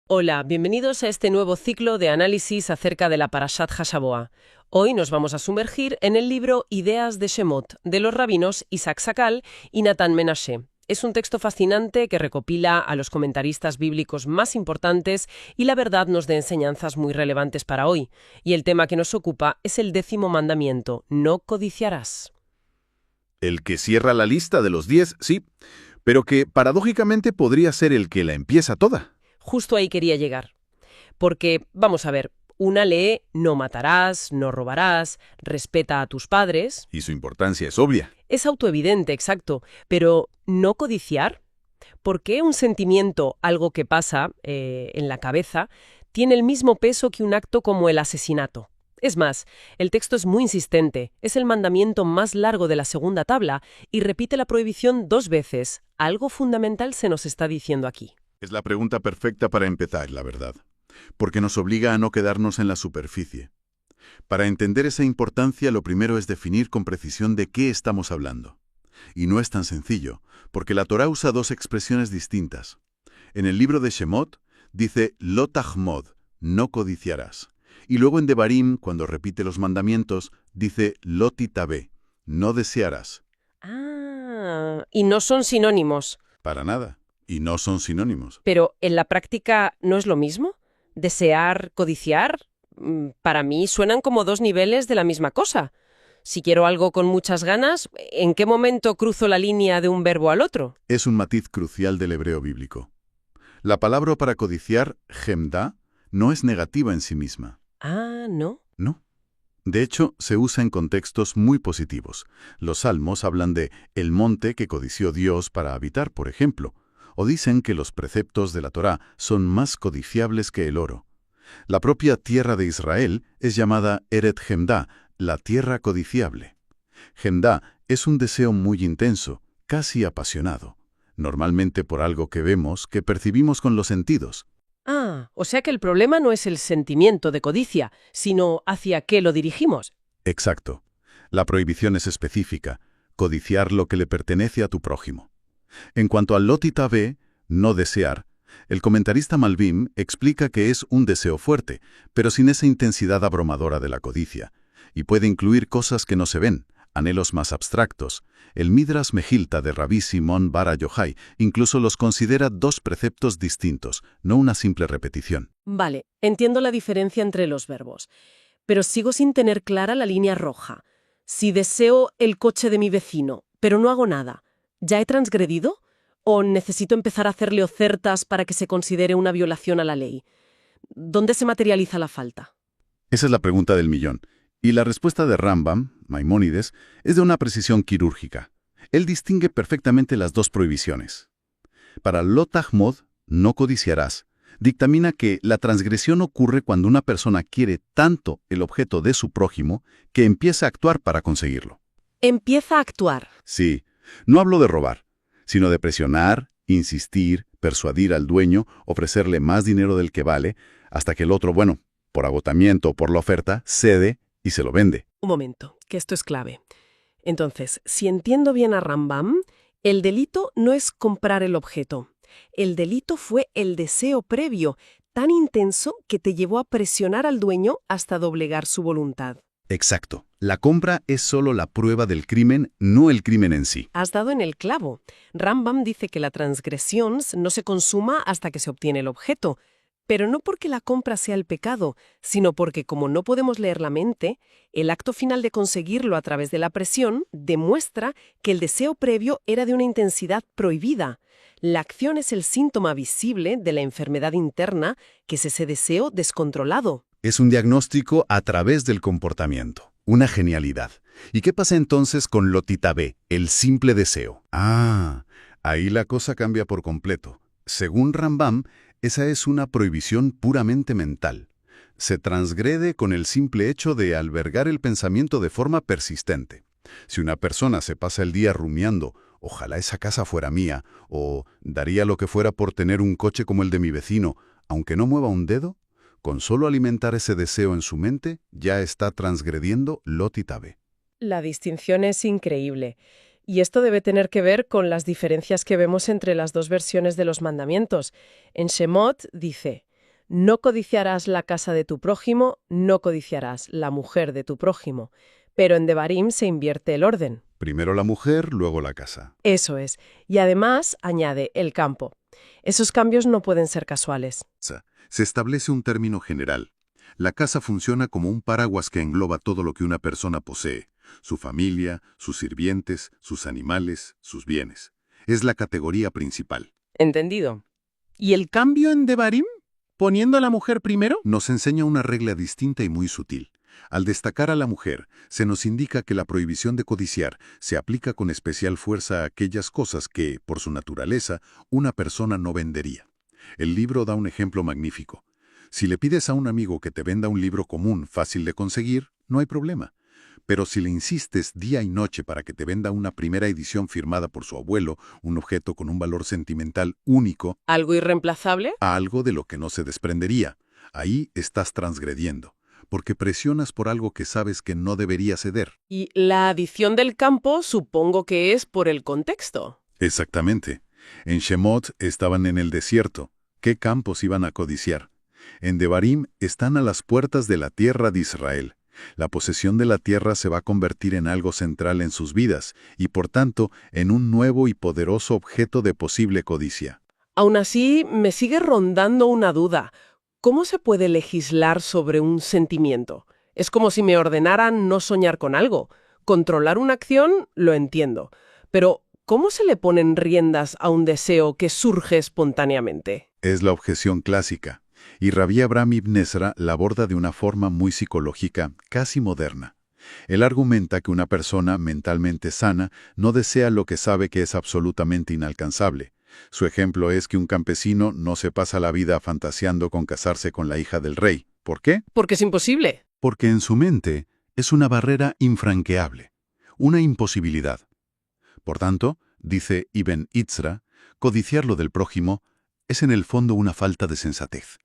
Hola, bienvenidos a este nuevo ciclo de análisis acerca de la Parashat Hashaboa. Hoy nos vamos a sumergir en el libro Ideas de Shemot, de los rabinos Isaac Sakal y Natan Menashe. Es un texto fascinante que recopila a los comentaristas bíblicos más importantes y la verdad nos da enseñanzas muy relevantes para hoy. Y el tema que nos ocupa es el 10º mandamiento, no codiciarás. El que cierra la lista de los 10, sí, pero que paradójicamente podría ser el que la empieza toda. Justo ahí quería llegar. Porque, vamos a ver, una lee no matarás, no robarás, respeta a tus padres. Y su importancia es obvia. Es autoevidente, exacto, pero ¿no codiciar? ¿Por qué un sentimiento, algo que pasa en la cabeza, tiene el mismo peso que un acto como el asesinato? Es más, el texto es muy insistente, es el mandamiento más largo de la segunda tabla y repite la prohibición 2 veces. Algo fundamental se nos está diciendo aquí. Es la pregunta perfecta para empezar, la verdad, porque nos obliga a no quedarnos en la superficie. Para entender esa importancia, lo primero es definir con precisión de qué estamos hablando. Y no es tan sencillo, porque la Torá usa 2 expresiones distintas. En el libro de Shemot dice «lo tachmod», no codiciarás. Y luego en Devarim, cuando repite los mandamientos, dice «lo titabé», no desearás. Ah, y no son sinónimos. Para nada. Y no son sinónimos. Pero ¿en la práctica no es lo mismo? ¿Desear, codiciar? Para mí suenan como 2 niveles de la misma cosa. Si quiero algo con muchas ganas, ¿en qué momento cruzo la línea de un verbo al otro? Es un matiz crucial del hebreo bíblico. La palabra para codiciar, gemda, no es negativa en sí misma. Ah, ¿no? No. De hecho, se usa en contextos muy positivos. Los salmos hablan de el monte que codició Dios para habitar, por ejemplo, o dicen que los preceptos de la Torá son más codiciables que el oro. La propia tierra de Israel es llamada Eret Gemda, la tierra codiciable. Gemda es un deseo muy intenso, casi apasionado, normalmente por algo que vemos, que percibimos con los sentidos. Ah, o sea que el problema no es el sentimiento de codicia, sino hacia qué lo dirigimos. Exacto. La prohibición es específica, codiciar lo que le pertenece a tu prójimo. En cuanto al lotitabé, no desear, el comentarista Malbim explica que es un deseo fuerte, pero sin esa intensidad abrumadora de la codicia, y puede incluir cosas que no se ven, anhelos más abstractos. El Midrash Mejilta de Rabí Simón Bar Yochai incluso los considera 2 preceptos distintos, no una simple repetición. Vale, entiendo la diferencia entre los verbos, pero sigo sin tener clara la línea roja. Si deseo el coche de mi vecino, pero no hago nada, ¿ya he transgredido? ¿O necesito empezar a hacerle ofertas para que se considere una violación a la ley? ¿Dónde se materializa la falta? Esa es la pregunta del millón. Y la respuesta de Rambam, Maimónides, es de una precisión quirúrgica. Él distingue perfectamente las 2 prohibiciones. Para lo tachmod, no codiciarás, dictamina que la transgresión ocurre cuando una persona quiere tanto el objeto de su prójimo que empieza a actuar para conseguirlo. Empieza a actuar. Sí, no hablo de robar, sino de presionar, insistir, persuadir al dueño, ofrecerle más dinero del que vale, hasta que el otro, bueno, por agotamiento o por la oferta, cede y se lo vende. Un momento, que esto es clave. Entonces, si entiendo bien a Rambam, el delito no es comprar el objeto. El delito fue el deseo previo, tan intenso que te llevó a presionar al dueño hasta doblegar su voluntad. Exacto. La compra es solo la prueba del crimen, no el crimen en sí. Has dado en el clavo. Rambam dice que la transgresión no se consuma hasta que se obtiene el objeto, pero no porque la compra sea el pecado, sino porque como no podemos leer la mente, el acto final de conseguirlo a través de la presión demuestra que el deseo previo era de una intensidad prohibida. La acción es el síntoma visible de la enfermedad interna, que es ese deseo descontrolado. Es un diagnóstico a través del comportamiento. Una genialidad. ¿Y qué pasa entonces con lo titabé, el simple deseo? Ah, ahí la cosa cambia por completo. Según Rambam, esa es una prohibición puramente mental. Se transgrede con el simple hecho de albergar el pensamiento de forma persistente. Si una persona se pasa el día rumiando, ojalá esa casa fuera mía, o daría lo que fuera por tener un coche como el de mi vecino, aunque no mueva un dedo, con solo alimentar ese deseo en su mente, ya está transgrediendo lo titabé. La distinción es increíble. Y esto debe tener que ver con las diferencias que vemos entre las 2 versiones de los mandamientos. En Shemot dice, No codiciarás la casa de tu prójimo, no codiciarás la mujer de tu prójimo. Pero en Devarim se invierte el orden. Primero la mujer, luego la casa. Eso es. Y además añade el campo. Esos cambios no pueden ser casuales. Se establece un término general. La casa funciona como un paraguas que engloba todo lo que una persona posee: su familia, sus sirvientes, sus animales, sus bienes. Es la categoría principal. ¿Entendido? ¿Y el cambio en Devarim? ¿Poniendo a la mujer primero? Nos enseña una regla distinta y muy sutil. Al destacar a la mujer, se nos indica que la prohibición de codiciar se aplica con especial fuerza a aquellas cosas que, por su naturaleza, una persona no vendería. El libro da un ejemplo magnífico. Si le pides a un amigo que te venda un libro común, fácil de conseguir, no hay problema. Pero si le insistes día y noche para que te venda una primera edición firmada por su abuelo, un objeto con un valor sentimental único, ¿Algo irreemplazable? algo de lo que no se desprendería, ahí estás transgrediendo, porque presionas por algo que sabes que no debería ceder. Y la adición del campo supongo que es por el contexto. Exactamente. En Shemot estaban en el desierto. ¿Qué campos iban a codiciar? En Devarim están a las puertas de la tierra de Israel. La posesión de la tierra se va a convertir en algo central en sus vidas y, por tanto, en un nuevo y poderoso objeto de posible codicia. Aún así, me sigue rondando una duda. ¿Cómo se puede legislar sobre un sentimiento? Es como si me ordenaran no soñar con algo. Controlar una acción, lo entiendo. Pero, ¿cómo se le ponen riendas a un deseo que surge espontáneamente? Es la objeción clásica, y Rabbi Abraham ibn Ezra la aborda de una forma muy psicológica, casi moderna. Él argumenta que una persona mentalmente sana no desea lo que sabe que es absolutamente inalcanzable. Su ejemplo es que un campesino no se pasa la vida fantaseando con casarse con la hija del rey. ¿Por qué? Porque es imposible. Porque en su mente es una barrera infranqueable, una imposibilidad. Por tanto, dice Ibn Itzra, codiciar lo del prójimo es en el fondo una falta de sensatez.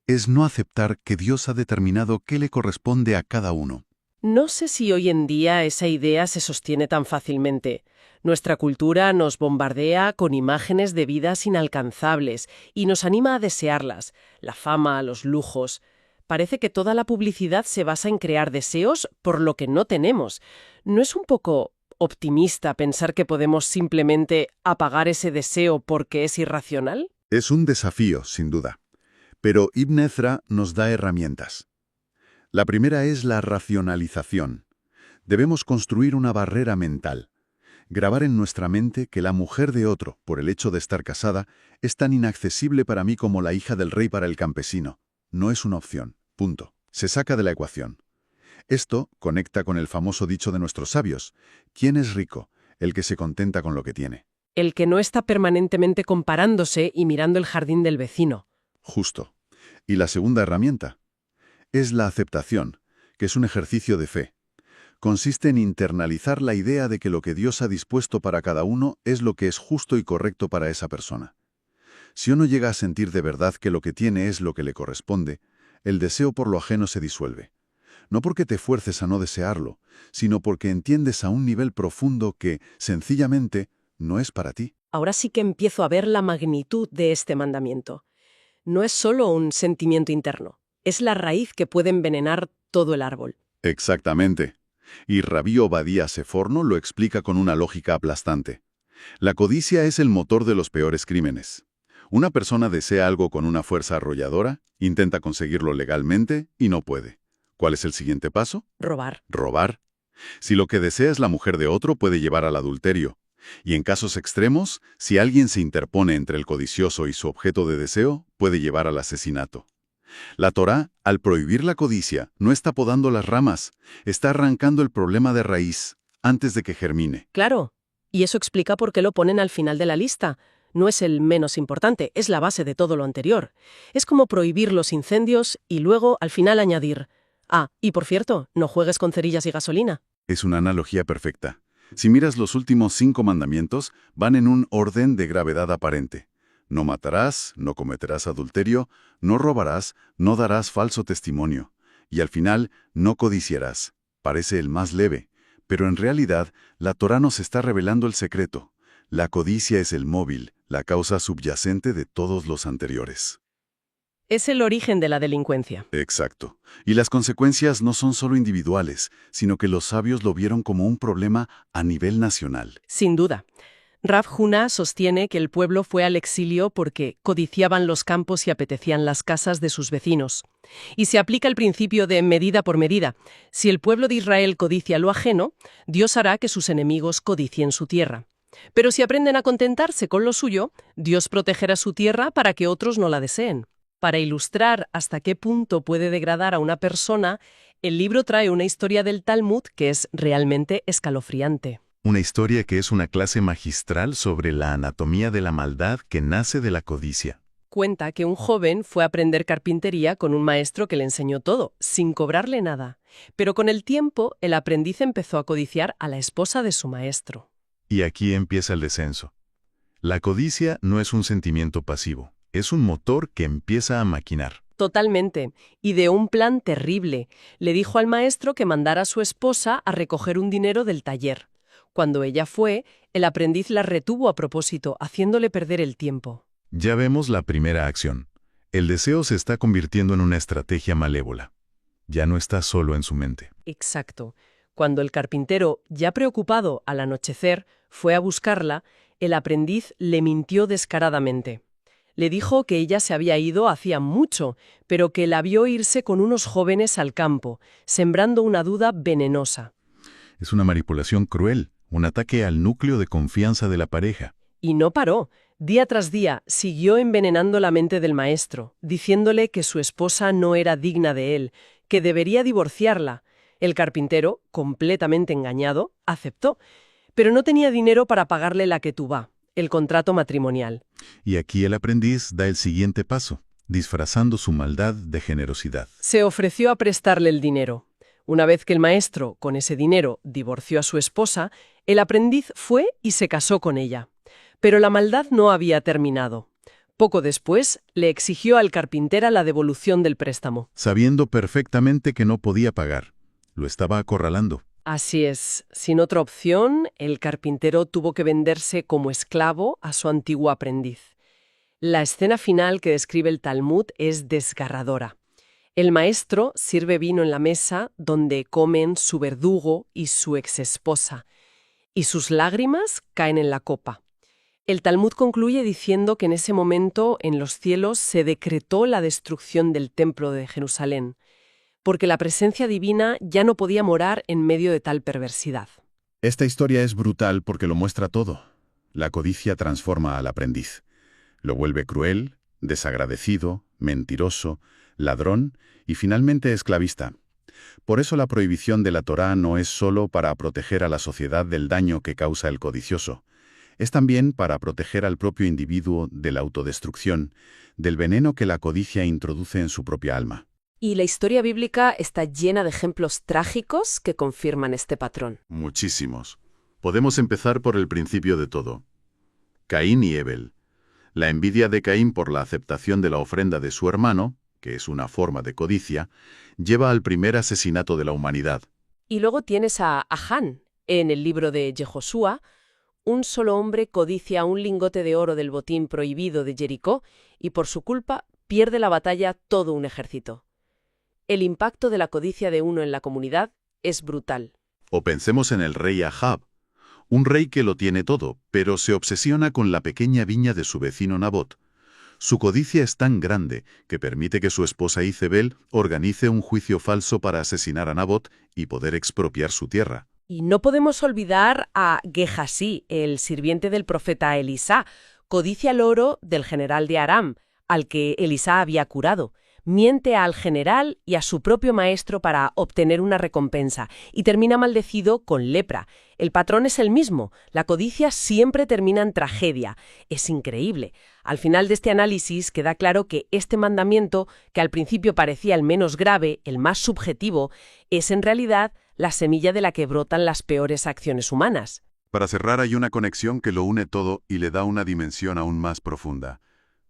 Es no aceptar que Dios ha determinado qué le corresponde a cada uno. No sé si hoy en día esa idea se sostiene tan fácilmente. Nuestra cultura nos bombardea con imágenes de vidas inalcanzables y nos anima a desearlas, la fama, los lujos. Parece que toda la publicidad se basa en crear deseos por lo que no tenemos. ¿No es un poco optimista pensar que podemos simplemente apagar ese deseo porque es irracional? Es un desafío, sin duda. Pero Ibn Ezra nos da herramientas. La primera es la racionalización. Debemos construir una barrera mental. Grabar en nuestra mente que la mujer de otro, por el hecho de estar casada, es tan inaccesible para mí como la hija del rey para el campesino. No es una opción. Punto. Se saca de la ecuación. Esto conecta con el famoso dicho de nuestros sabios: ¿quién es rico? El que se contenta con lo que tiene. El que no está permanentemente comparándose y mirando el jardín del vecino. Justo. Y la segunda herramienta es la aceptación, que es un ejercicio de fe. Consiste en internalizar la idea de que lo que Dios ha dispuesto para cada uno es lo que es justo y correcto para esa persona. Si uno llega a sentir de verdad que lo que tiene es lo que le corresponde, el deseo por lo ajeno se disuelve. No porque te fuerces a no desearlo, sino porque entiendes a un nivel profundo que, sencillamente, no es para ti. Ahora sí que empiezo a ver la magnitud de este mandamiento. No es solo un sentimiento interno, es la raíz que puede envenenar todo el árbol. Exactamente. Y Rabí Obadía Seforno lo explica con una lógica aplastante. La codicia es el motor de los peores crímenes. Una persona desea algo con una fuerza arrolladora, intenta conseguirlo legalmente y no puede. ¿Cuál es el siguiente paso? Robar. Robar. Si lo que desea es la mujer de otro, puede llevar al adulterio. Y en casos extremos, si alguien se interpone entre el codicioso y su objeto de deseo, puede llevar al asesinato. La Torá, al prohibir la codicia, no está podando las ramas, está arrancando el problema de raíz, antes de que germine. Claro. Y eso explica por qué lo ponen al final de la lista. No es el menos importante, es la base de todo lo anterior. Es como prohibir los incendios y luego, al final, añadir: ah, y por cierto, no juegues con cerillas y gasolina. Es una analogía perfecta. Si miras los últimos 5 mandamientos, van en un orden de gravedad aparente. No matarás, no cometerás adulterio, no robarás, no darás falso testimonio. Y al final, no codiciarás. Parece el más leve, pero en realidad, la Torá nos está revelando el secreto. La codicia es el móvil, la causa subyacente de todos los anteriores. Es el origen de la delincuencia. Exacto. Y las consecuencias no son solo individuales, sino que los sabios lo vieron como un problema a nivel nacional. Sin duda. Rav Huna sostiene que el pueblo fue al exilio porque codiciaban los campos y apetecían las casas de sus vecinos. Y se aplica el principio de medida por medida. Si el pueblo de Israel codicia lo ajeno, Dios hará que sus enemigos codicien su tierra. Pero si aprenden a contentarse con lo suyo, Dios protegerá su tierra para que otros no la deseen. Para ilustrar hasta qué punto puede degradar a una persona, el libro trae una historia del Talmud que es realmente escalofriante. Una historia que es una clase magistral sobre la anatomía de la maldad que nace de la codicia. Cuenta que un joven fue a aprender carpintería con un maestro que le enseñó todo, sin cobrarle nada. Pero con el tiempo, el aprendiz empezó a codiciar a la esposa de su maestro. Y aquí empieza el descenso. La codicia no es un sentimiento pasivo, es un motor que empieza a maquinar. Totalmente. Y de un plan terrible. Le dijo al maestro que mandara a su esposa a recoger un dinero del taller. Cuando ella fue, el aprendiz la retuvo a propósito, haciéndole perder el tiempo. Ya vemos la primera acción. El deseo se está convirtiendo en una estrategia malévola. Ya no está solo en su mente. Exacto. Cuando el carpintero, ya preocupado al anochecer, fue a buscarla, el aprendiz le mintió descaradamente. Le dijo que ella se había ido hacía mucho, pero que la vio irse con unos jóvenes al campo, sembrando una duda venenosa. Es una manipulación cruel, un ataque al núcleo de confianza de la pareja. Y no paró. Día tras día siguió envenenando la mente del maestro, diciéndole que su esposa no era digna de él, que debería divorciarla. El carpintero, completamente engañado, aceptó, pero no tenía dinero para pagarle la ketubá, el contrato matrimonial. Y aquí el aprendiz da el siguiente paso, disfrazando su maldad de generosidad. Se ofreció a prestarle el dinero. Una vez que el maestro, con ese dinero, divorció a su esposa, el aprendiz fue y se casó con ella. Pero la maldad no había terminado. Poco después, le exigió al carpintero la devolución del préstamo. Sabiendo perfectamente que no podía pagar. Lo estaba acorralando. Así es. Sin otra opción, el carpintero tuvo que venderse como esclavo a su antiguo aprendiz. La escena final que describe el Talmud es desgarradora. El maestro sirve vino en la mesa donde comen su verdugo y su exesposa, y sus lágrimas caen en la copa. El Talmud concluye diciendo que en ese momento en los cielos se decretó la destrucción del templo de Jerusalén, porque la presencia divina ya no podía morar en medio de tal perversidad. Esta historia es brutal porque lo muestra todo. La codicia transforma al aprendiz. Lo vuelve cruel, desagradecido, mentiroso, ladrón y finalmente esclavista. Por eso la prohibición de la Torá no es solo para proteger a la sociedad del daño que causa el codicioso. Es también para proteger al propio individuo de la autodestrucción, del veneno que la codicia introduce en su propia alma. Y la historia bíblica está llena de ejemplos trágicos que confirman este patrón. Muchísimos. Podemos empezar por el principio de todo. Caín y Abel. La envidia de Caín por la aceptación de la ofrenda de su hermano, que es una forma de codicia, lleva al primer asesinato de la humanidad. Y luego tienes a Han, en el libro de Yehoshua. Un solo hombre codicia un lingote de oro del botín prohibido de Jericó y por su culpa pierde la batalla todo un ejército. El impacto de la codicia de uno en la comunidad es brutal. O pensemos en el rey Ahab, un rey que lo tiene todo, pero se obsesiona con la pequeña viña de su vecino Nabot. Su codicia es tan grande que permite que su esposa Izebel organice un juicio falso para asesinar a Nabot y poder expropiar su tierra. Y no podemos olvidar a Gehasí, el sirviente del profeta Elisá. Codicia el oro del general de Aram, al que Elisá había curado. Miente al general y a su propio maestro para obtener una recompensa y termina maldecido con lepra. El patrón es el mismo. La codicia siempre termina en tragedia. Es increíble. Al final de este análisis queda claro que este mandamiento, que al principio parecía el menos grave, el más subjetivo, es en realidad la semilla de la que brotan las peores acciones humanas. Para cerrar, hay una conexión que lo une todo y le da una dimensión aún más profunda.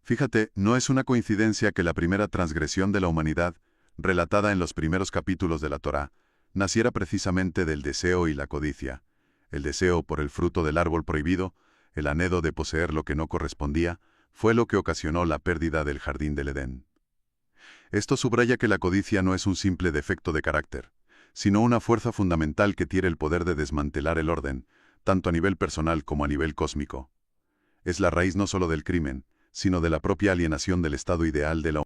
Fíjate, no es una coincidencia que la primera transgresión de la humanidad, relatada en los primeros capítulos de la Torá, naciera precisamente del deseo y la codicia. El deseo por el fruto del árbol prohibido, el anhelo de poseer lo que no correspondía, fue lo que ocasionó la pérdida del jardín del Edén. Esto subraya que la codicia no es un simple defecto de carácter, sino una fuerza fundamental que tiene el poder de desmantelar el orden, tanto a nivel personal como a nivel cósmico. Es la raíz no solo del crimen, sino de la propia alienación del estado ideal de la